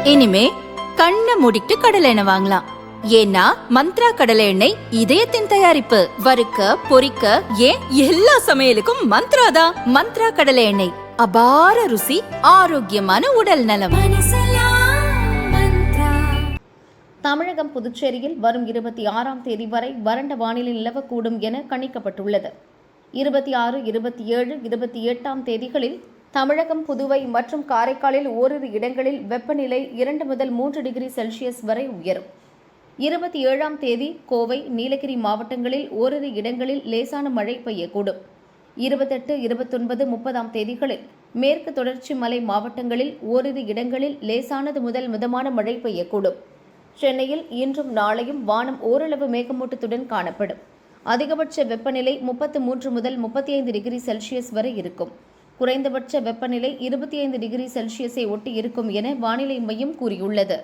இனிமே கண்ணை மூடிட்டு கடலை எண்ணெய் வாங்கலாம். ஏன்னா மந்த்ரா கடலை எண்ணெய் இதயத்தின் தயாரிப்பு. வறுக்க பொரிக்க ஏன் எல்லா சமையலுக்கும் மந்த்ரா தான். மந்த்ரா கடலை எண்ணெய், அபார ருசி, ஆரோக்கியமான உடல் நலம். தமிழகம் புதுச்சேரியில் வரும் 26ஆம் தேதி வரை வறண்ட வானிலை நிலவக்கூடும் என கணிக்கப்பட்டுள்ளது. 26, 27, 28ஆம் தேதிகளில் தமிழகம், புதுவை மற்றும் காரைக்காலில் ஓரிரு இடங்களில் வெப்பநிலை 2 முதல் 3 டிகிரி செல்சியஸ் வரை உயரும். 27ஆம் தேதி கோவை, நீலகிரி மாவட்டங்களில் ஓரிரு இடங்களில் லேசான மழை பெய்யக்கூடும். 28, 29, 30ஆம் தேதிகளில் மேற்கு தொடர்ச்சி மலை மாவட்டங்களில் ஓரிரு இடங்களில் லேசானது முதல் மிதமான மழை பெய்யக்கூடும். சென்னையில் இன்றும் நாளையும் வானம் ஓரளவு மேகமூட்டத்துடன் காணப்படும். அதிகபட்ச வெப்பநிலை 33 முதல் 35 டிகிரி செல்சியஸ் வரை இருக்கும். குறைந்தபட்ச வெப்பநிலை 25 டிகிரி செல்சியஸை ஒட்டி இருக்கும் என வானிலை மையம் கூறியுள்ளது.